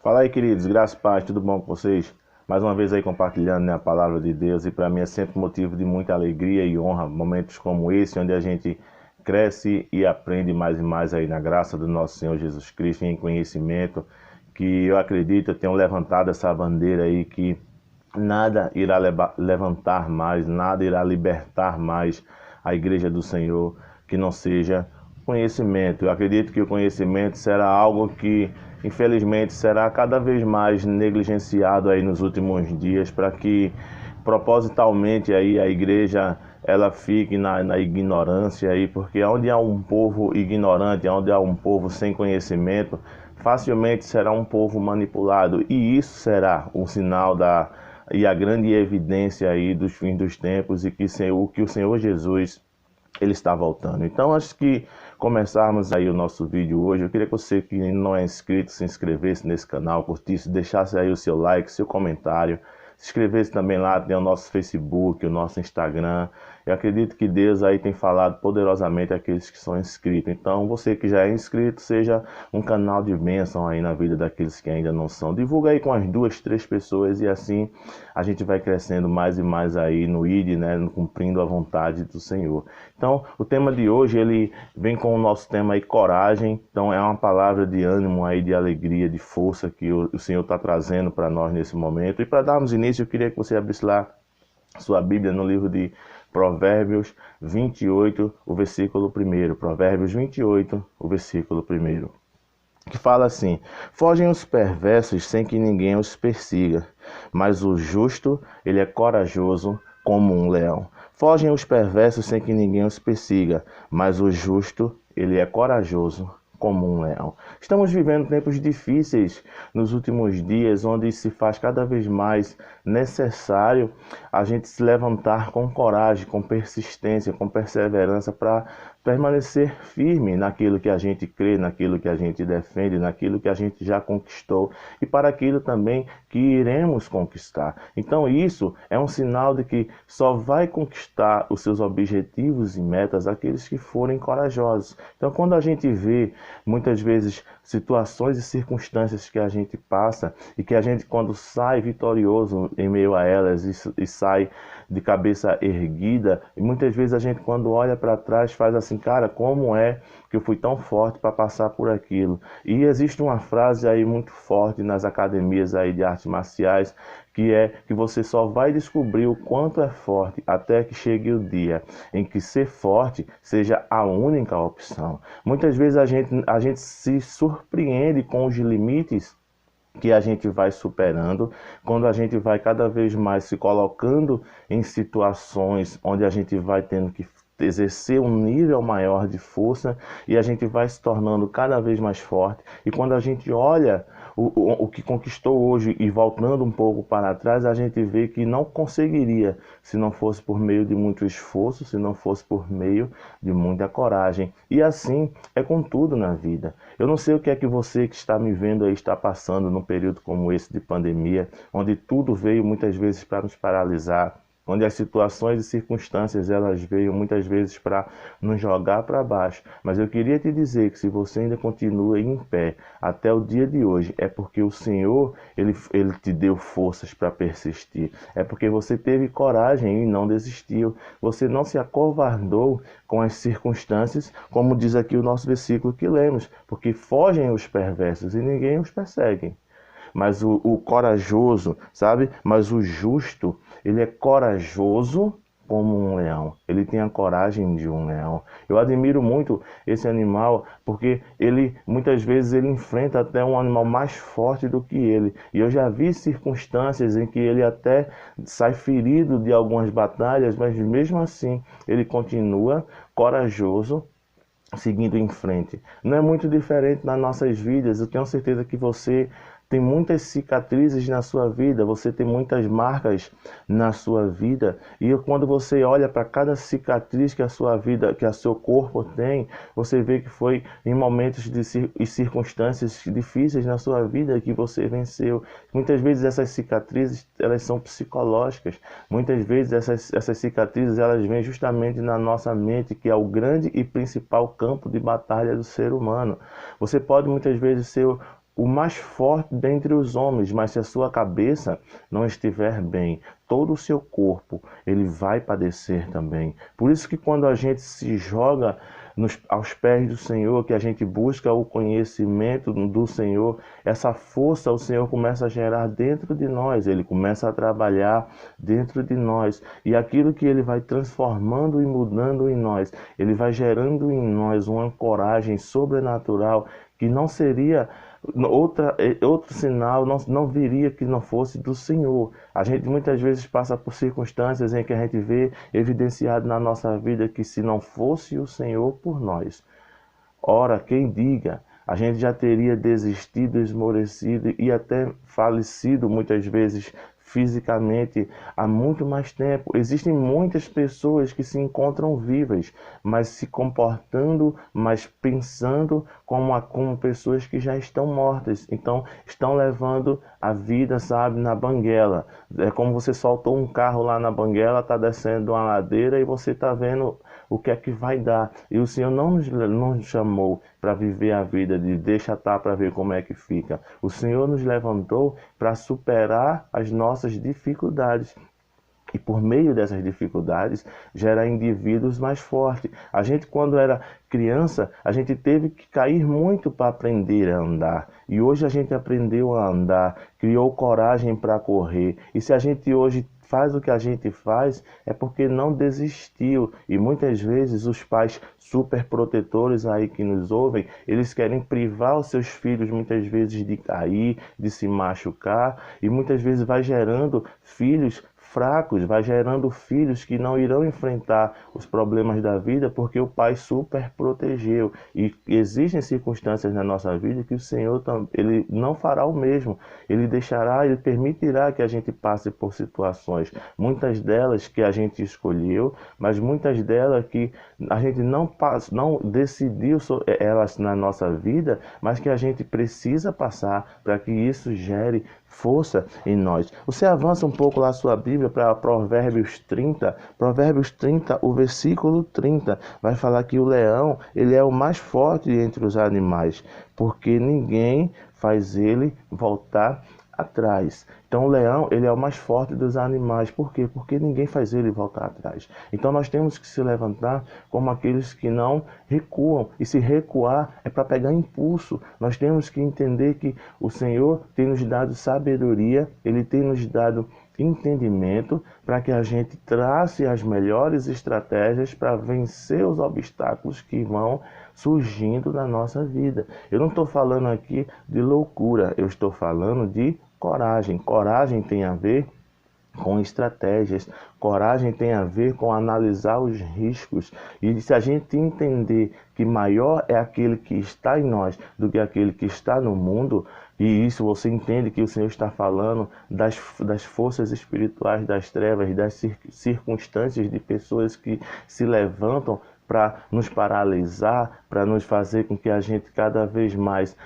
Fala aí, queridos, graças e paz, tudo bom com vocês? Mais uma vez aí compartilhando, né, a palavra de Deus, e para mim é sempre motivo de muita alegria e honra, momentos como esse, onde a gente cresce e aprende mais e mais aí na graça do nosso Senhor Jesus Cristo, em conhecimento, que eu acredito, eu tenho levantado essa bandeira aí que nada irá levantar mais, nada irá libertar mais a igreja do Senhor que não seja conhecimento. Eu acredito que o conhecimento será algo que, infelizmente, será cada vez mais negligenciado aí nos últimos dias, para que propositalmente aí a igreja ela fique na ignorância aí, porque onde há um povo ignorante, onde há um povo sem conhecimento, facilmente será um povo manipulado, e isso será um sinal e a grande evidência aí dos fins dos tempos, e que o Senhor Jesus ele está voltando. Então, antes que começarmos aí o nosso vídeo hoje, eu queria que você que não é inscrito se inscrevesse nesse canal, curtisse, deixasse aí o seu like, seu comentário, se inscrevesse também lá, tem o nosso Facebook, o nosso Instagram. Eu acredito que Deus aí tem falado poderosamente àqueles que são inscritos. Então, você que já é inscrito, seja um canal de bênção aí na vida daqueles que ainda não são. Divulga aí com as 2, 3 pessoas, e assim a gente vai crescendo mais e mais aí no ID, né, cumprindo a vontade do Senhor. Então, o tema de hoje, ele vem com o nosso tema aí, coragem. Então, é uma palavra de ânimo aí, de alegria, de força que o Senhor está trazendo para nós nesse momento. E para darmos início, eu queria que você abrisse lá sua Bíblia no livro de Provérbios 28, o versículo 1. Provérbios 28, o versículo 1. Que fala assim: fogem os perversos sem que ninguém os persiga, mas o justo, ele é corajoso como um leão. Fogem os perversos sem que ninguém os persiga, mas o justo, ele é corajoso como um leão. Estamos vivendo tempos difíceis nos últimos dias, onde se faz cada vez mais necessário a gente se levantar com coragem, com persistência, com perseverança, para permanecer firme naquilo que a gente crê, naquilo que a gente defende, naquilo que a gente já conquistou, e para aquilo também que iremos conquistar. Então isso é um sinal de que só vai conquistar os seus objetivos e metas aqueles que forem corajosos. Então, quando a gente vê muitas vezes situações e circunstâncias que a gente passa, e que a gente, quando sai vitorioso em meio a elas e sai de cabeça erguida, e muitas vezes a gente, quando olha para trás, faz assim: cara, como é que eu fui tão forte para passar por aquilo? E existe uma frase aí muito forte nas academias aí de artes marciais, que é que você só vai descobrir o quanto é forte até que chegue o dia em que ser forte seja a única opção. Muitas vezes a gente se surpreende com os limites que a gente vai superando, quando a gente vai cada vez mais se colocando em situações onde a gente vai tendo que exercer um nível maior de força, e a gente vai se tornando cada vez mais forte. E quando a gente olha o que conquistou hoje e voltando um pouco para trás, a gente vê que não conseguiria se não fosse por meio de muito esforço, se não fosse por meio de muita coragem. E assim é com tudo na vida. Eu não sei o que é que você que está me vendo aí está passando num período como esse de pandemia, onde tudo veio muitas vezes para nos paralisar, onde as situações e circunstâncias elas veio muitas vezes para nos jogar para baixo. Mas eu queria te dizer que se você ainda continua em pé até o dia de hoje, é porque o Senhor ele te deu forças para persistir. É porque você teve coragem e não desistiu. Você não se acovardou com as circunstâncias, como diz aqui o nosso versículo que lemos, porque fogem os perversos e ninguém os persegue. Mas o corajoso, sabe? Mas o justo, ele é corajoso como um leão. Ele tem a coragem de um leão. Eu admiro muito esse animal, porque ele muitas vezes ele enfrenta até um animal mais forte do que ele. E eu já vi circunstâncias em que ele até sai ferido de algumas batalhas, mas mesmo assim ele continua corajoso, seguindo em frente. Não é muito diferente nas nossas vidas. Eu tenho certeza que você tem muitas cicatrizes na sua vida, você tem muitas marcas na sua vida, e quando você olha para cada cicatriz que a sua vida, que o seu corpo tem, você vê que foi em momentos e circunstâncias difíceis na sua vida que você venceu. Muitas vezes essas cicatrizes, elas são psicológicas. Muitas vezes essas cicatrizes, elas vêm justamente na nossa mente, que é o grande e principal campo de batalha do ser humano. Você pode muitas vezes ser o mais forte dentre os homens, mas se a sua cabeça não estiver bem, todo o seu corpo, ele vai padecer também. Por isso que quando a gente se joga aos pés do Senhor, que a gente busca o conhecimento do Senhor, essa força o Senhor começa a gerar dentro de nós, ele começa a trabalhar dentro de nós. E aquilo que ele vai transformando e mudando em nós, ele vai gerando em nós uma coragem sobrenatural que não seria outro sinal, não viria que não fosse do Senhor. A gente muitas vezes passa por circunstâncias em que a gente vê evidenciado na nossa vida que se não fosse o Senhor por nós, ora, quem diga, a gente já teria desistido, esmorecido e até falecido muitas vezes fisicamente há muito mais tempo. Existem muitas pessoas que se encontram vivas, mas se comportando, mas pensando como pessoas que já estão mortas. Então, estão levando a vida, sabe, na banguela. É como você soltou um carro lá na banguela, está descendo uma ladeira e você está vendo o que é que vai dar. E o Senhor não nos chamou para viver a vida de deixa estar para ver como é que fica. O Senhor nos levantou para superar as nossas dificuldades. E por meio dessas dificuldades, gerar indivíduos mais fortes. A gente, quando era criança, a gente teve que cair muito para aprender a andar. E hoje a gente aprendeu a andar, criou coragem para correr. E se a gente hoje faz o que a gente faz, é porque não desistiu. E muitas vezes os pais super protetores aí que nos ouvem, eles querem privar os seus filhos muitas vezes de cair, de se machucar. E muitas vezes vai gerando filhos fracos, vai gerando filhos que não irão enfrentar os problemas da vida porque o pai super protegeu. E existem circunstâncias na nossa vida que o Senhor ele não fará o mesmo. Ele deixará, ele permitirá que a gente passe por situações, muitas delas que a gente escolheu, mas muitas delas que a gente não decidiu elas na nossa vida, mas que a gente precisa passar para que isso gere força em nós. Você avança um pouco lá a sua Bíblia para Provérbios 30. Provérbios 30, o versículo 30, vai falar que o leão, ele é o mais forte entre os animais, porque ninguém faz ele voltar atrás. Então o leão, ele é o mais forte dos animais. Por quê? Porque ninguém faz ele voltar atrás. Então nós temos que se levantar como aqueles que não recuam. E se recuar é para pegar impulso. Nós temos que entender que o Senhor tem nos dado sabedoria, ele tem nos dado entendimento para que a gente trace as melhores estratégias para vencer os obstáculos que vão surgindo na nossa vida. Eu não estou falando aqui de loucura, eu estou falando de coragem. Coragem tem a ver com estratégias, coragem tem a ver com analisar os riscos. E se a gente entender que maior é aquele que está em nós do que aquele que está no mundo, e isso você entende que o Senhor está falando das forças espirituais das trevas, das circunstâncias de pessoas que se levantam para nos paralisar, para nos fazer com que a gente cada vez mais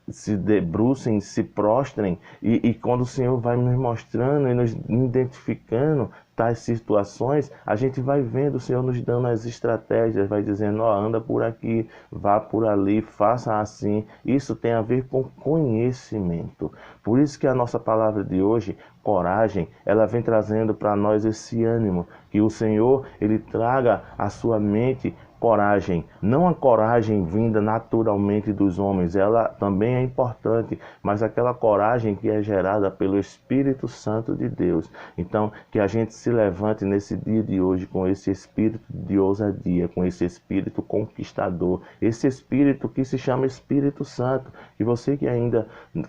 se debrucem, se prostrem, e quando o Senhor vai nos mostrando e nos identificando tais situações, a gente vai vendo o Senhor nos dando as estratégias, vai dizendo, ó, anda por aqui, vá por ali, faça assim. Isso tem a ver com conhecimento. Por isso que a nossa palavra de hoje, coragem, ela vem trazendo para nós esse ânimo, que o Senhor, ele traga à sua mente coragem, não a coragem vinda naturalmente dos homens, ela também é importante, mas aquela coragem que é gerada pelo Espírito Santo de Deus. Então, que a gente se levante nesse dia de hoje com esse espírito de ousadia, com esse espírito conquistador, esse espírito que se chama Espírito Santo. E você que ainda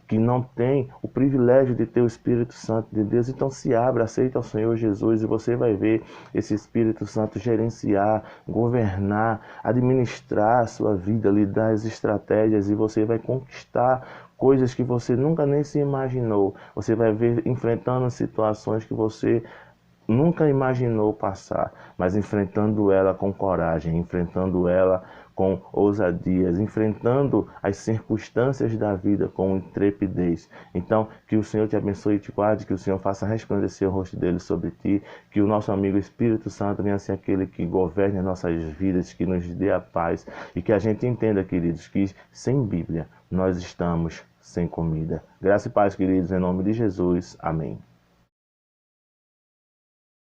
que não tem o privilégio de ter o Espírito Santo de Deus, então se abra, aceita o Senhor Jesus e você vai ver esse Espírito Santo gerenciar, governar, administrar a sua vida, lhe dar as estratégias, e você vai conquistar coisas que você nunca nem se imaginou. Você vai ver enfrentando situações que você nunca imaginou passar, mas enfrentando ela com coragem, enfrentando ela com ousadias, enfrentando as circunstâncias da vida com intrepidez. Então, que o Senhor te abençoe e te guarde, que o Senhor faça resplandecer o rosto dele sobre ti, que o nosso amigo Espírito Santo venha ser aquele que governe as nossas vidas, que nos dê a paz e que a gente entenda, queridos, que sem Bíblia nós estamos sem comida. Graça e paz, queridos, em nome de Jesus. Amém.